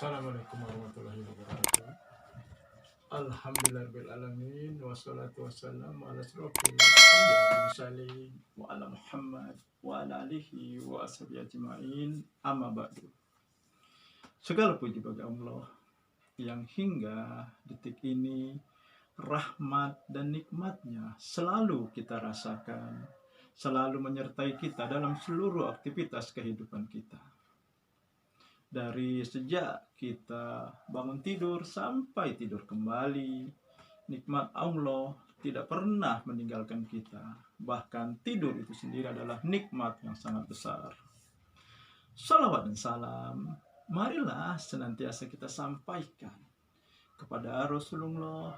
Assalamualaikum warahmatullahi wabarakatuh. Alhamdulillahirrahmanirrahim. Wassalatu wassalamu ala asrofil anbiya'i wal mursalin wa ala Muhammad wa ala alihi wa ashabihi ajma'in. Amma ba'du. Segala puji bagi Allah yang hingga detik ini rahmat dan nikmatnya selalu kita rasakan, selalu menyertai kita dalam seluruh aktivitas kehidupan kita. Dari sejak kita bangun tidur sampai tidur kembali, nikmat Allah tidak pernah meninggalkan kita. Bahkan tidur itu sendiri adalah nikmat yang sangat besar. Salawat dan salam, marilah senantiasa kita sampaikan kepada Rasulullah,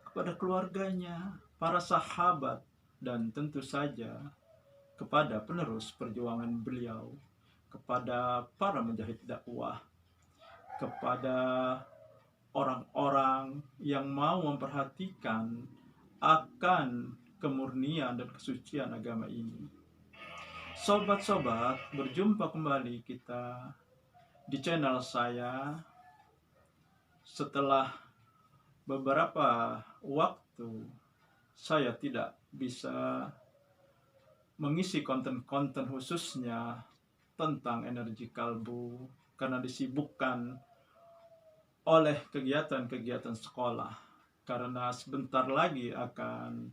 kepada keluarganya, para sahabat, dan tentu saja kepada penerus perjuangan beliau, kepada para mujahid dakwah, kepada orang-orang yang mau memperhatikan akan kemurnian dan kesucian agama ini. Sobat-sobat, berjumpa kembali kita di channel saya setelah beberapa waktu saya tidak bisa mengisi konten-konten khususnya tentang energi kalbu karena disibukkan oleh kegiatan-kegiatan sekolah, karena sebentar lagi akan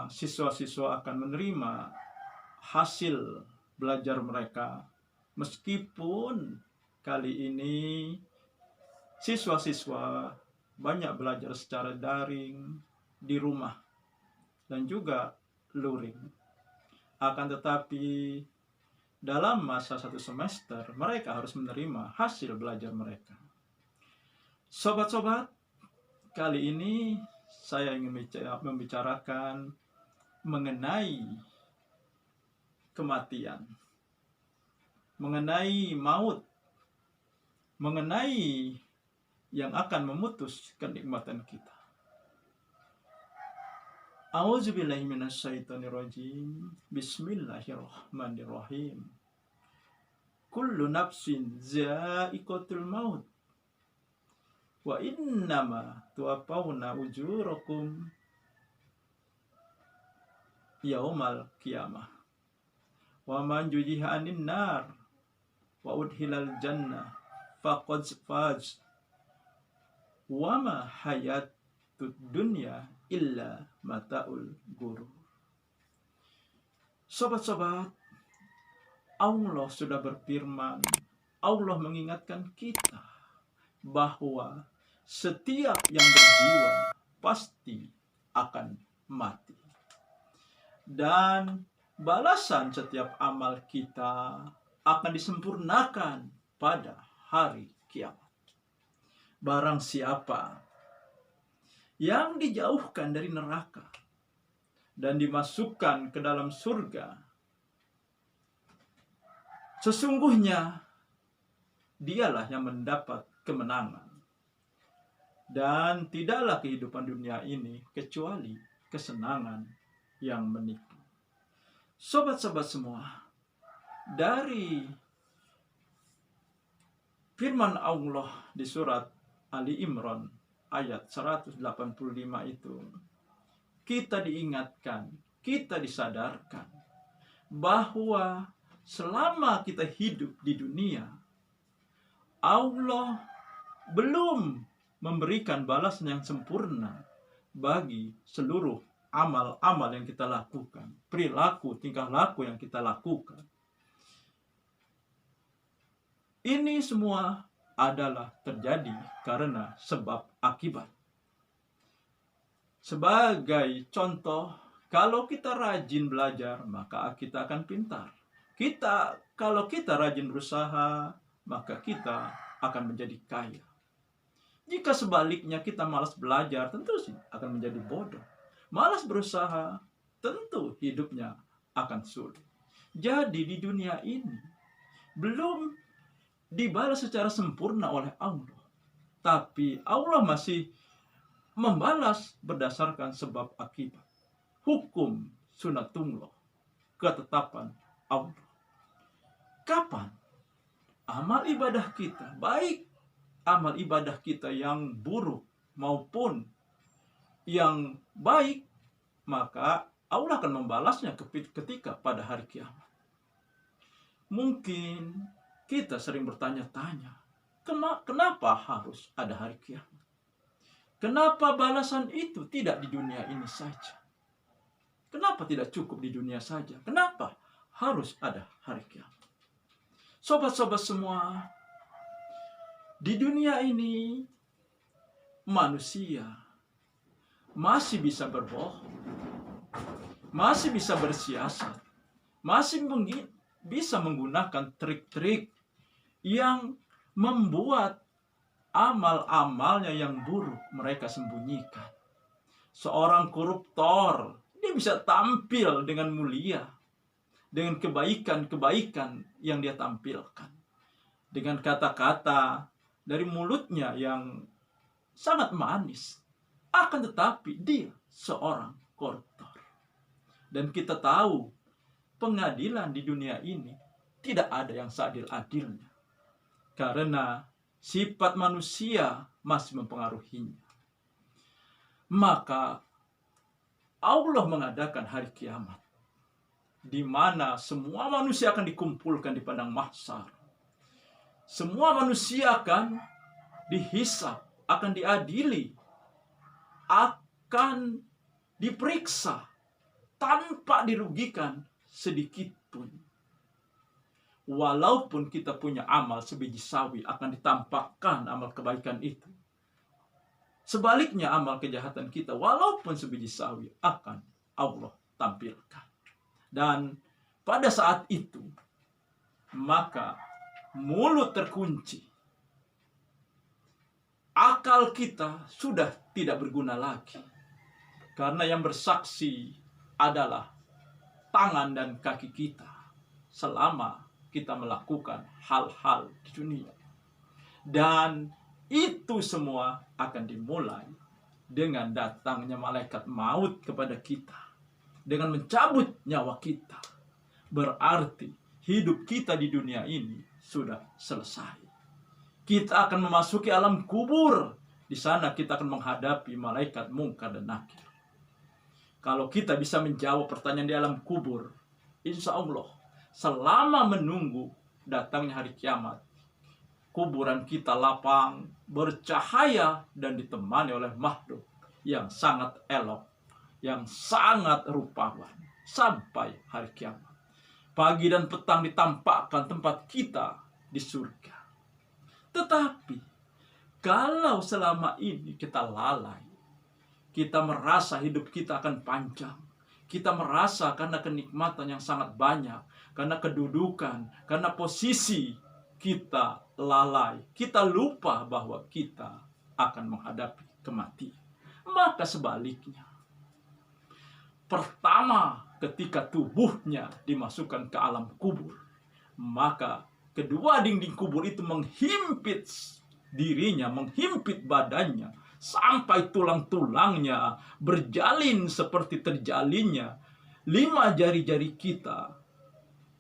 siswa-siswa akan menerima hasil belajar mereka, meskipun kali ini siswa-siswa banyak belajar secara daring di rumah dan juga luring. Akan tetapi dalam masa 1 semester, mereka harus menerima hasil belajar mereka. Sobat-sobat, kali ini saya ingin membicarakan mengenai kematian, mengenai maut, mengenai yang akan memutus kenikmatan kita. A'udzubillahi minasyaitonirrajim. Bismillahirrahmanirrahim. Kullu nafsin za'iqatul maut. Wa innama tuwaffawna ujurakum yaumal qiyamah. Wa man juziha 'anil nar wa udkhilal jannah faqad faz. Wa ma hayatud dunya illa mata'ul ghurur. Sobat-sobat, Allah sudah berfirman, Allah mengingatkan kita bahwa setiap yang berjiwa pasti akan mati. Dan balasan setiap amal kita akan disempurnakan pada hari kiamat. Barang siapa yang dijauhkan dari neraka dan dimasukkan ke dalam surga, sesungguhnya dialah yang mendapat kemenangan. Dan tidaklah kehidupan dunia ini kecuali kesenangan yang menipu. Sobat-sobat semua, dari firman Allah di surat Ali Imran ayat 185 itu, kita diingatkan, kita disadarkan bahwa selama kita hidup di dunia, Allah belum memberikan balasan yang sempurna bagi seluruh amal-amal yang kita lakukan, perilaku, tingkah laku yang kita lakukan. Ini semua adalah terjadi karena sebab akibat. Sebagai contoh, kalau kita rajin belajar, maka kita akan pintar. Kalau kita rajin berusaha, maka kita akan menjadi kaya. Jika sebaliknya kita malas belajar, tentu sih akan menjadi bodoh. Malas berusaha, tentu hidupnya akan sulit. Jadi di dunia ini belum dibalas secara sempurna oleh Allah, tapi Allah masih membalas berdasarkan sebab akibat. Hukum sunatullah, ketetapan Allah. Kapan amal ibadah kita, baik amal ibadah kita yang buruk maupun yang baik, maka Allah akan membalasnya ketika pada hari kiamat. Mungkin kita sering bertanya-tanya, kenapa harus ada hari kiamat? Kenapa balasan itu tidak di dunia ini saja? Kenapa tidak cukup di dunia saja? Kenapa harus ada hari kiamat? Sobat-sobat semua, di dunia ini manusia masih bisa berbohong, masih bisa bersiasat, masih bisa menggunakan trik-trik yang membuat amal-amalnya yang buruk mereka sembunyikan. Seorang koruptor, dia bisa tampil dengan mulia, dengan kebaikan-kebaikan yang dia tampilkan, dengan kata-kata dari mulutnya yang sangat manis, akan tetapi dia seorang koruptor. Dan kita tahu pengadilan di dunia ini tidak ada yang seadil-adilnya, karena sifat manusia masih mempengaruhinya. Maka Allah mengadakan hari kiamat, di mana semua manusia akan dikumpulkan di padang mahsyar. Semua manusia akan dihisab, akan diadili, akan diperiksa tanpa dirugikan sedikit pun. Walaupun kita punya amal sebiji sawi, akan ditampakkan amal kebaikan itu. Sebaliknya amal kejahatan kita, walaupun sebiji sawi, akan Allah tampilkan. Dan pada saat itu, maka mulut terkunci. Akal kita sudah tidak berguna lagi. Karena yang bersaksi adalah tangan dan kaki kita selama kita melakukan hal-hal di dunia. Dan itu semua akan dimulai dengan datangnya malaikat maut kepada kita, dengan mencabut nyawa kita. Berarti hidup kita di dunia ini sudah selesai. Kita akan memasuki alam kubur. Di sana kita akan menghadapi malaikat Munkar dan Nakir. Kalau kita bisa menjawab pertanyaan di alam kubur, insya Allah selama menunggu datangnya hari kiamat, kuburan kita lapang, bercahaya, dan ditemani oleh makhluk yang sangat elok, yang sangat rupawan, sampai hari kiamat. Pagi dan petang ditampakkan tempat kita di surga. Tetapi kalau selama ini kita lalai, kita merasa hidup kita akan panjang, kita merasa karena kenikmatan yang sangat banyak, karena kedudukan, karena posisi, kita lalai, kita lupa bahwa kita akan menghadapi kematian. Maka sebaliknya, pertama ketika tubuhnya dimasukkan ke alam kubur, maka kedua dinding kubur itu menghimpit dirinya, menghimpit badannya, sampai tulang-tulangnya berjalin seperti terjalinnya 5 jari-jari kita.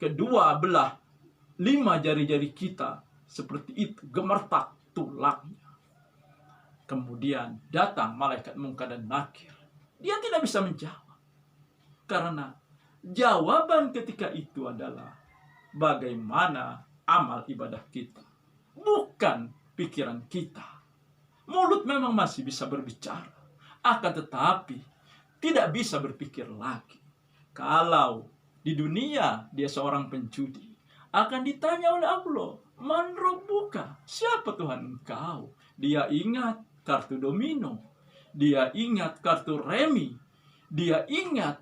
Kedua belah 5 jari-jari kita seperti itu, gemertak tulangnya. Kemudian datang malaikat Munkar dan Nakir. Dia tidak bisa menjawab, karena jawaban ketika itu adalah bagaimana amal ibadah kita, bukan pikiran kita. Mulut memang masih bisa berbicara, akan tetapi tidak bisa berpikir lagi. Kalau di dunia dia seorang penjudi, akan ditanya oleh Allah, "Man rabbuka?" Siapa Tuhan engkau? Dia ingat kartu domino, dia ingat kartu remi, dia ingat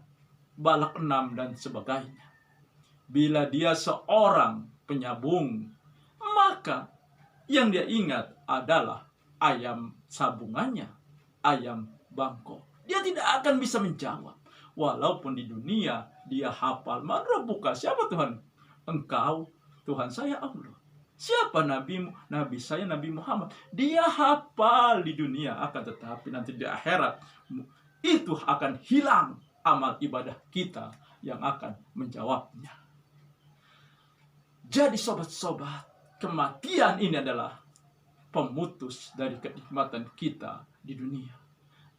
balak 6 dan sebagainya. Bila dia seorang penyabung, maka yang dia ingat adalah ayam sabungannya, ayam bangkok. Dia tidak akan bisa menjawab. Walaupun di dunia dia hafal, "Man rabbuka?" Siapa Tuhan engkau? Tuhan saya Allah. Siapa nabimu? Nabi saya Nabi Muhammad. Dia hafal di dunia, akan tetapi nanti di akhirat itu akan hilang amal ibadah kita yang akan menjawabnya. Jadi sobat-sobat, kematian ini adalah pemutus dari kenikmatan kita di dunia.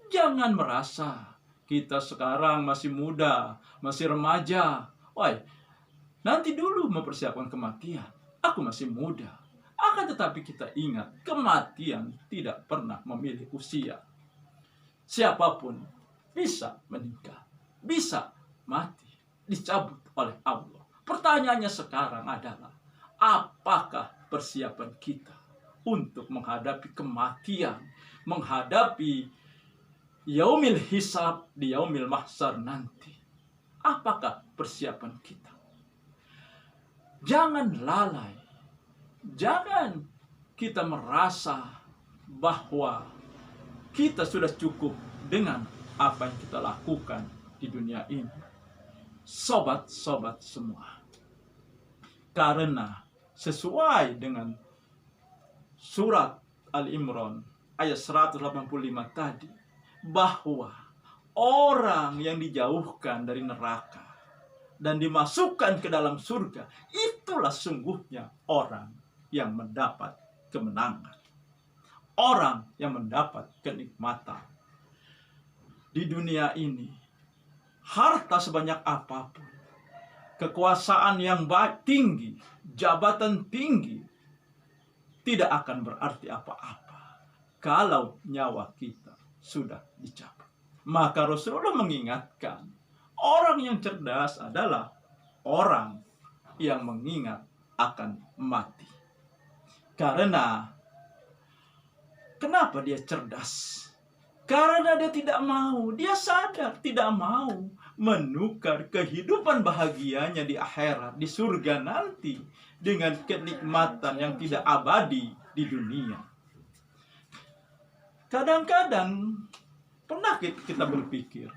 Jangan merasa kita sekarang masih muda, masih remaja. Woi, nanti dulu mempersiapkan kematian. Aku masih muda. Akan tetapi kita ingat, kematian tidak pernah memilih usia. Siapapun bisa meninggal, bisa mati, dicabut oleh Allah. Pertanyaannya sekarang adalah, apakah persiapan kita untuk menghadapi kematian, menghadapi yaumil hisab di yaumil mahsyar nanti? Apakah persiapan kita? Jangan lalai. Jangan kita merasa bahwa kita sudah cukup dengan apa yang kita lakukan di dunia ini. Sobat-sobat semua. Karena sesuai dengan surat Al-Imran ayat 185 tadi, bahwa orang yang dijauhkan dari neraka dan dimasukkan ke dalam surga, itulah sungguhnya orang yang mendapat kemenangan. Orang yang mendapat kenikmatan. Di dunia ini, harta sebanyak apapun, kekuasaan yang tinggi, jabatan tinggi, tidak akan berarti apa-apa kalau nyawa kita sudah dicabut. Maka Rasulullah mengingatkan, orang yang cerdas adalah orang yang mengingat akan mati. Karena kenapa dia cerdas? Karena dia tidak mau, dia sadar tidak mau menukar kehidupan bahagianya di akhirat, di surga nanti, dengan kenikmatan yang tidak abadi di dunia. Kadang-kadang pernah kita berpikir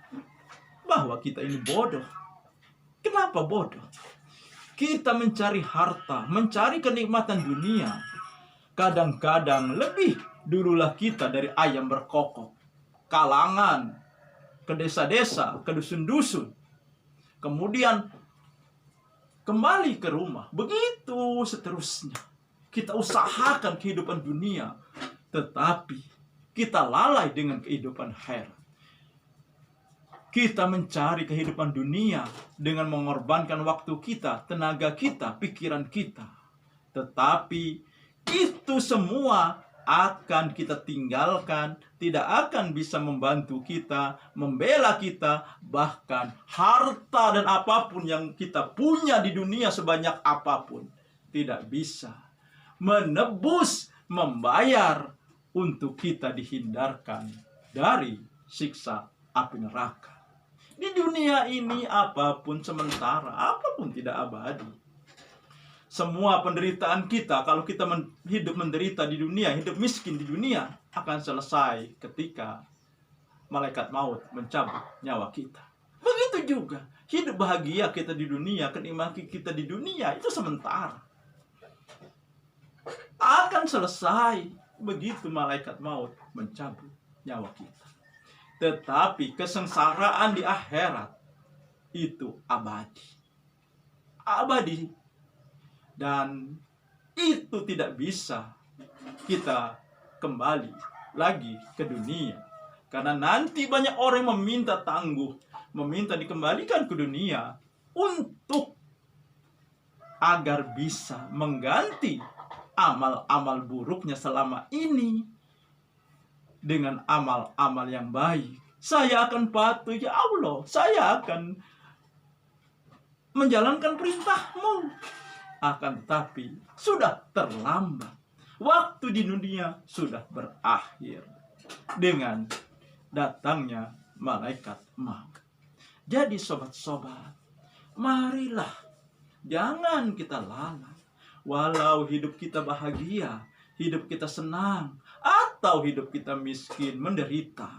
bahwa kita ini bodoh. Kenapa bodoh? Kita mencari harta, mencari kenikmatan dunia. Kadang-kadang lebih dululah kita dari ayam berkokok, kalangan, ke desa-desa, ke dusun-dusun. Kemudian kembali ke rumah. Begitu seterusnya. Kita usahakan kehidupan dunia, tetapi kita lalai dengan kehidupan akhirat. Kita mencari kehidupan dunia dengan mengorbankan waktu kita, tenaga kita, pikiran kita. Tetapi itu semua akan kita tinggalkan, tidak akan bisa membantu kita, membela kita, bahkan harta dan apapun yang kita punya di dunia sebanyak apapun tidak bisa menebus, membayar untuk kita dihindarkan dari siksa api neraka. Di dunia ini apapun sementara, apapun tidak abadi. Semua penderitaan kita, kalau kita hidup menderita di dunia, hidup miskin di dunia, akan selesai ketika malaikat maut mencabut nyawa kita. Begitu juga, hidup bahagia kita di dunia, kenikmatan kita di dunia, itu sementara. Akan selesai begitu malaikat maut mencabut nyawa kita. Tetapi kesengsaraan di akhirat itu abadi. Abadi. Dan itu tidak bisa kita kembali lagi ke dunia. Karena nanti banyak orang yang meminta tangguh, meminta dikembalikan ke dunia untuk agar bisa mengganti amal-amal buruknya selama ini dengan amal-amal yang baik. Saya akan patuh, ya Allah, saya akan menjalankan perintah-Mu. Akan tetapi sudah terlambat. Waktu di dunia sudah berakhir dengan datangnya malaikat maut. Jadi sobat-sobat, marilah jangan kita lalai. Walau hidup kita bahagia, hidup kita senang, atau hidup kita miskin, menderita,